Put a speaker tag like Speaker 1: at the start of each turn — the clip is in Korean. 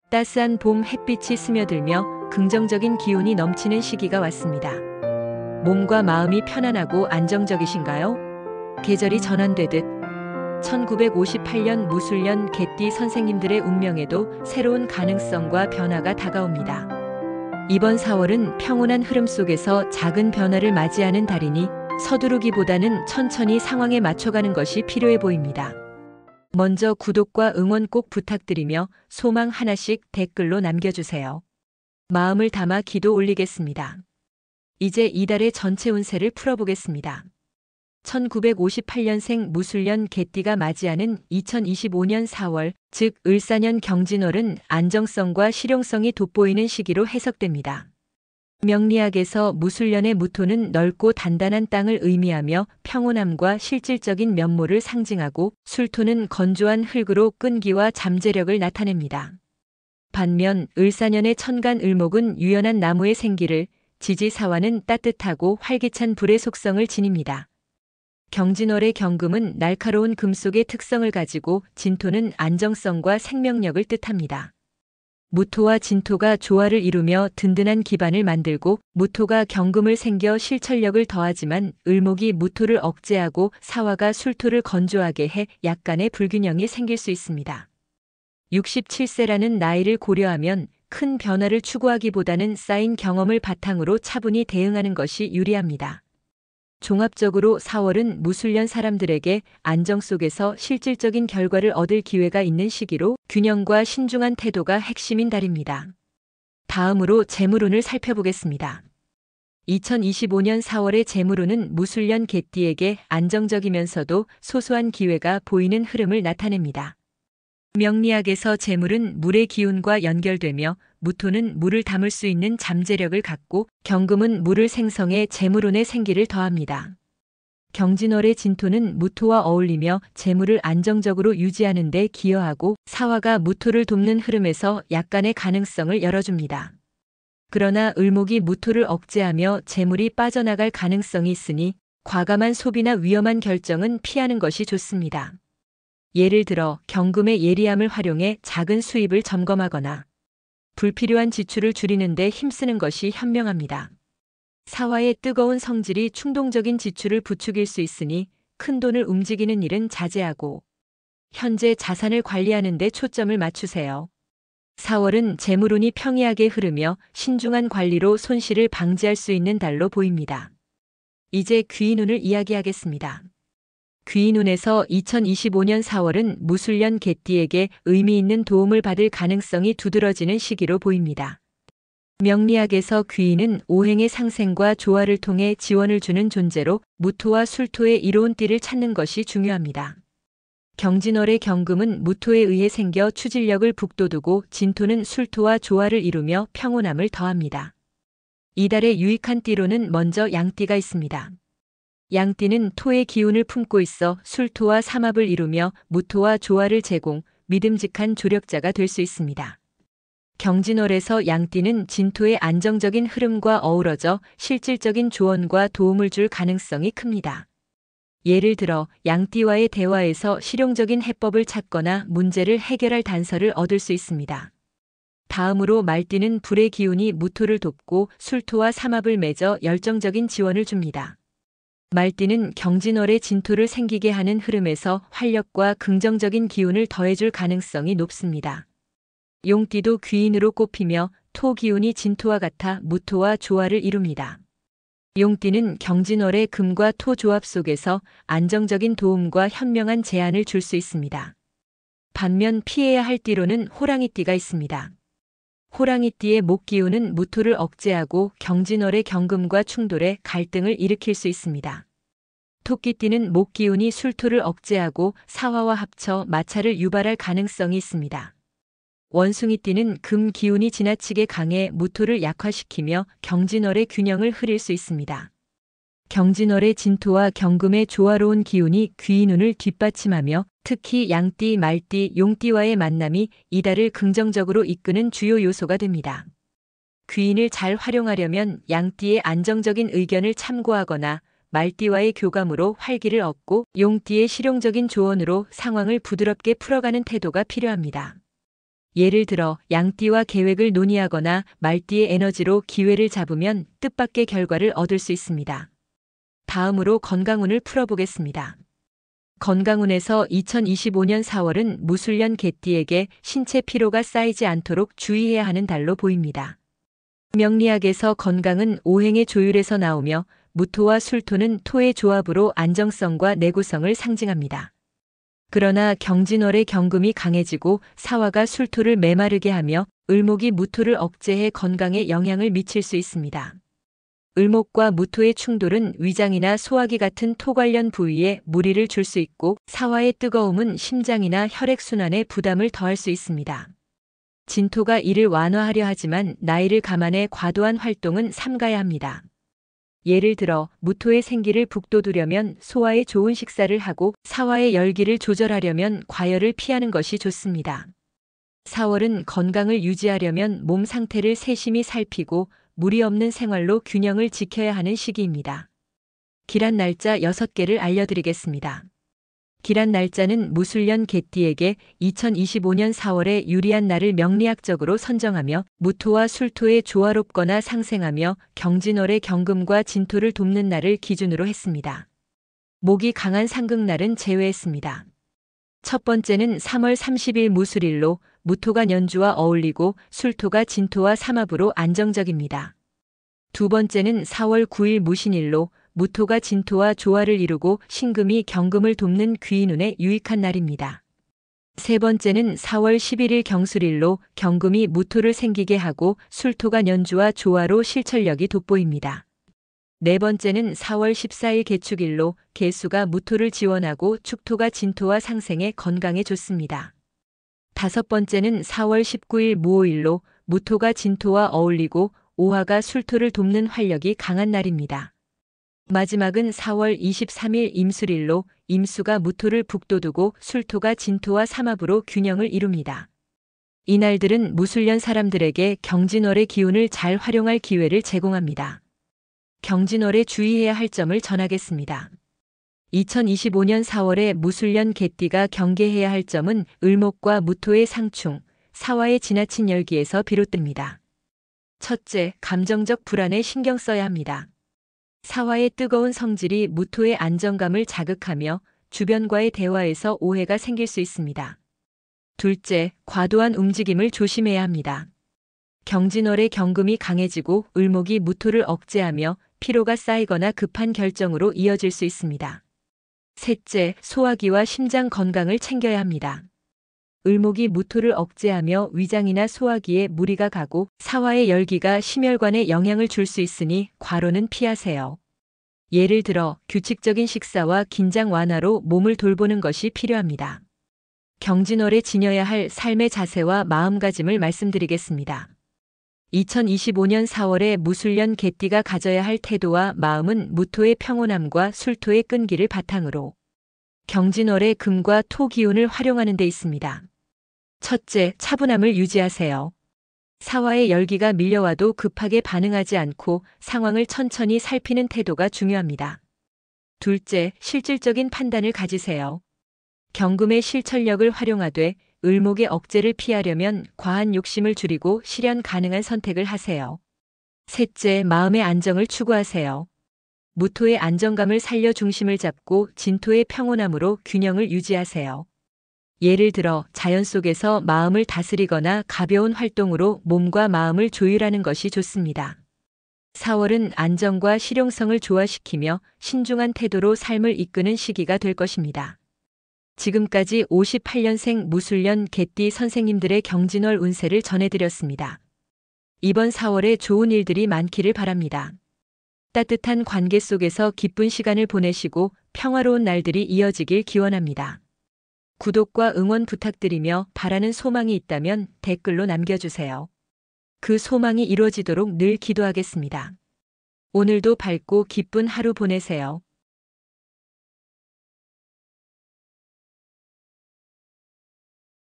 Speaker 1: 따스한 봄 햇빛이 스며들며 긍정적인 기운이 넘치는 시기가 왔습니다. 몸과 마음이 편안하고 안정적이신가요? 계절이 전환되듯 1958년 무술년 개띠 선생님들의 운명에도 새로운 가능성과 변화가 다가옵니다. 이번 4월은 평온한 흐름 속에서 작은 변화를 맞이하는 달이니 서두르기보다는 천천히 상황에 맞춰가는 것이 필요해 보입니다. 먼저 구독과 응원 꼭 부탁드리며 소망 하나씩 댓글로 남겨주세요. 마음을 담아 기도 올리겠습니다. 이제 이달의 전체 운세를 풀어보겠습니다. 1958년생 무술년 개띠가 맞이하는 2025년 4월, 즉 을사년 경진월은 안정성과 실용성이 돋보이는 시기로 해석됩니다. 명리학에서 무술년의 무토는 넓고 단단한 땅을 의미하며 평온함과 실질적인 면모를 상징하고, 술토는 건조한 흙으로 끈기와 잠재력을 나타냅니다. 반면 을사년의 천간 을목은 유연한 나무의 생기를, 지지사화는 따뜻하고 활기찬 불의 속성을 지닙니다. 경진월의 경금은 날카로운 금속의 특성을 가지고, 진토는 안정성과 생명력을 뜻합니다. 무토와 진토가 조화를 이루며 든든한 기반을 만들고, 무토가 경금을 생겨 실천력을 더하지만 을목이 무토를 억제하고 사화가 술토를 건조하게 해 약간의 불균형이 생길 수 있습니다. 67세라는 나이를 고려하면 큰 변화를 추구하기보다는 쌓인 경험을 바탕으로 차분히 대응하는 것이 유리합니다. 종합적으로 4월은 무술년 사람들에게 안정 속에서 실질적인 결과를 얻을 기회가 있는 시기로, 균형과 신중한 태도가 핵심인 달입니다. 다음으로 재물운을 살펴보겠습니다. 2025년 4월의 재물운은 무술년 개띠에게 안정적이면서도 소소한 기회가 보이는 흐름을 나타냅니다. 명리학에서 재물은 물의 기운과 연결되며, 무토는 물을 담을 수 있는 잠재력을 갖고, 경금은 물을 생성해 재물운의 생기를 더합니다. 경진월의 진토는 무토와 어울리며 재물을 안정적으로 유지하는 데 기여하고, 사화가 무토를 돕는 흐름에서 약간의 가능성을 열어줍니다. 그러나 을목이 무토를 억제하며 재물이 빠져나갈 가능성이 있으니 과감한 소비나 위험한 결정은 피하는 것이 좋습니다. 예를 들어 경금의 예리함을 활용해 작은 수입을 점검하거나 불필요한 지출을 줄이는 데 힘쓰는 것이 현명합니다. 사화의 뜨거운 성질이 충동적인 지출을 부추길 수 있으니 큰 돈을 움직이는 일은 자제하고 현재 자산을 관리하는 데 초점을 맞추세요. 4월은 재물운이 평이하게 흐르며 신중한 관리로 손실을 방지할 수 있는 달로 보입니다. 이제 귀인운을 이야기하겠습니다. 귀인운에서 2025년 4월은 무술년 개띠에게 의미 있는 도움을 받을 가능성이 두드러지는 시기로 보입니다. 명리학에서 귀인은 오행의 상생과 조화를 통해 지원을 주는 존재로, 무토와 술토의 이로운 띠를 찾는 것이 중요합니다. 경진월의 경금은 무토에 의해 생겨 추진력을 북돋우고, 진토는 술토와 조화를 이루며 평온함을 더합니다. 이달의 유익한 띠로는 먼저 양띠가 있습니다. 양띠는 토의 기운을 품고 있어 술토와 삼합을 이루며 무토와 조화를 제공, 믿음직한 조력자가 될 수 있습니다. 경진월에서 양띠는 진토의 안정적인 흐름과 어우러져 실질적인 조언과 도움을 줄 가능성이 큽니다. 예를 들어 양띠와의 대화에서 실용적인 해법을 찾거나 문제를 해결할 단서를 얻을 수 있습니다. 다음으로 말띠는 불의 기운이 무토를 돕고 술토와 삼합을 맺어 열정적인 지원을 줍니다. 말띠는 경진월의 진토를 생기게 하는 흐름에서 활력과 긍정적인 기운을 더해줄 가능성이 높습니다. 용띠도 귀인으로 꼽히며 토 기운이 진토와 같아 무토와 조화를 이룹니다. 용띠는 경진월의 금과 토 조합 속에서 안정적인 도움과 현명한 제안을 줄 수 있습니다. 반면 피해야 할 띠로는 호랑이띠가 있습니다. 호랑이띠의 목 기운은 무토를 억제하고 경진월의 경금과 충돌해 갈등을 일으킬 수 있습니다. 토끼띠는 목 기운이 술토를 억제하고 사화와 합쳐 마찰을 유발할 가능성이 있습니다. 원숭이띠는 금 기운이 지나치게 강해 무토를 약화시키며 경진월의 균형을 흐릴 수 있습니다. 경진월의 진토와 경금의 조화로운 기운이 귀인운을 뒷받침하며, 특히 양띠, 말띠, 용띠와의 만남이 이달을 긍정적으로 이끄는 주요 요소가 됩니다. 귀인을 잘 활용하려면 양띠의 안정적인 의견을 참고하거나 말띠와의 교감으로 활기를 얻고, 용띠의 실용적인 조언으로 상황을 부드럽게 풀어가는 태도가 필요합니다. 예를 들어 양띠와 계획을 논의하거나 말띠의 에너지로 기회를 잡으면 뜻밖의 결과를 얻을 수 있습니다. 다음으로 건강운을 풀어보겠습니다. 건강운에서 2025년 4월은 무술년 개띠에게 신체 피로가 쌓이지 않도록 주의해야 하는 달로 보입니다. 명리학에서 건강은 오행의 조율에서 나오며 무토와 술토는 토의 조합으로 안정성과 내구성을 상징합니다. 그러나 경진월의 경금이 강해지고 사화가 술토를 메마르게 하며 을목이 무토를 억제해 건강에 영향을 미칠 수 있습니다. 을목과 무토의 충돌은 위장이나 소화기 같은 토 관련 부위에 무리를 줄 수 있고 사화의 뜨거움은 심장이나 혈액순환에 부담을 더할 수 있습니다. 진토가 이를 완화하려 하지만 나이를 감안해 과도한 활동은 삼가야 합니다. 예를 들어 무토의 생기를 북돋우려면 소화에 좋은 식사를 하고 사화의 열기를 조절하려면 과열을 피하는 것이 좋습니다. 4월은 건강을 유지하려면 몸 상태를 세심히 살피고 무리 없는 생활로 균형을 지켜야 하는 시기입니다. 기란 날짜 6개를 알려드리겠습니다. 기란 날짜는 무술년 개띠에게 2025년 4월에 유리한 날을 명리학적으로 선정하며 무토와 술토의 조화롭거나 상생하며 경진월의 경금과 진토를 돕는 날을 기준으로 했습니다. 목이 강한 상극날은 제외했습니다. 첫 번째는 3월 30일 무술일로 무토가 년주와 어울리고 술토가 진토와 삼합으로 안정적입니다. 두 번째는 4월 9일 무신일로 무토가 진토와 조화를 이루고 신금이 경금을 돕는 귀인운에 유익한 날입니다. 세 번째는 4월 11일 경술일로 경금이 무토를 생기게 하고 술토가 년주와 조화로 실천력이 돋보입니다. 네 번째는 4월 14일 개축일로 개수가 무토를 지원하고 축토가 진토와 상생해 건강에 좋습니다. 다섯 번째는 4월 19일 무오일로 무토가 진토와 어울리고 오화가 술토를 돕는 활력이 강한 날입니다. 마지막은 4월 23일 임술일로 임수가 무토를 북돋우고 술토가 진토와 삼합으로 균형을 이룹니다. 이날들은 무술년 사람들에게 경진월의 기운을 잘 활용할 기회를 제공합니다. 경진월에 주의해야 할 점을 전하겠습니다. 2025년 4월에 무술년 개띠가 경계해야 할 점은 을목과 무토의 상충, 사화의 지나친 열기에서 비롯됩니다. 첫째, 감정적 불안에 신경 써야 합니다. 사화의 뜨거운 성질이 무토의 안정감을 자극하며 주변과의 대화에서 오해가 생길 수 있습니다. 둘째, 과도한 움직임을 조심해야 합니다. 경진월의 경금이 강해지고 을목이 무토를 억제하며 피로가 쌓이거나 급한 결정으로 이어질 수 있습니다. 셋째, 소화기와 심장 건강을 챙겨야 합니다. 을목이 무토를 억제하며 위장이나 소화기에 무리가 가고 사화의 열기가 심혈관에 영향을 줄 수 있으니 과로는 피하세요. 예를 들어 규칙적인 식사와 긴장 완화로 몸을 돌보는 것이 필요합니다. 경진월에 지녀야 할 삶의 자세와 마음가짐을 말씀드리겠습니다. 2025년 4월에 무술년 개띠가 가져야 할 태도와 마음은 무토의 평온함과 술토의 끈기를 바탕으로 경진월의 금과 토 기운을 활용하는 데 있습니다. 첫째, 차분함을 유지하세요. 사화의 열기가 밀려와도 급하게 반응하지 않고 상황을 천천히 살피는 태도가 중요합니다. 둘째, 실질적인 판단을 가지세요. 경금의 실천력을 활용하되 을목의 억제를 피하려면 과한 욕심을 줄이고 실현 가능한 선택을 하세요. 셋째, 마음의 안정을 추구하세요. 무토의 안정감을 살려 중심을 잡고 진토의 평온함으로 균형을 유지하세요. 예를 들어 자연 속에서 마음을 다스리거나 가벼운 활동으로 몸과 마음을 조율하는 것이 좋습니다. 4월은 안정과 실용성을 조화시키며 신중한 태도로 삶을 이끄는 시기가 될 것입니다. 지금까지 58년생 무술년 개띠 선생님들의 경진월 운세를 전해드렸습니다. 이번 4월에 좋은 일들이 많기를 바랍니다. 따뜻한 관계 속에서 기쁜 시간을 보내시고 평화로운 날들이 이어지길 기원합니다. 구독과 응원 부탁드리며 바라는 소망이 있다면 댓글로 남겨주세요. 그 소망이 이루어지도록 늘 기도하겠습니다. 오늘도 밝고 기쁜 하루 보내세요.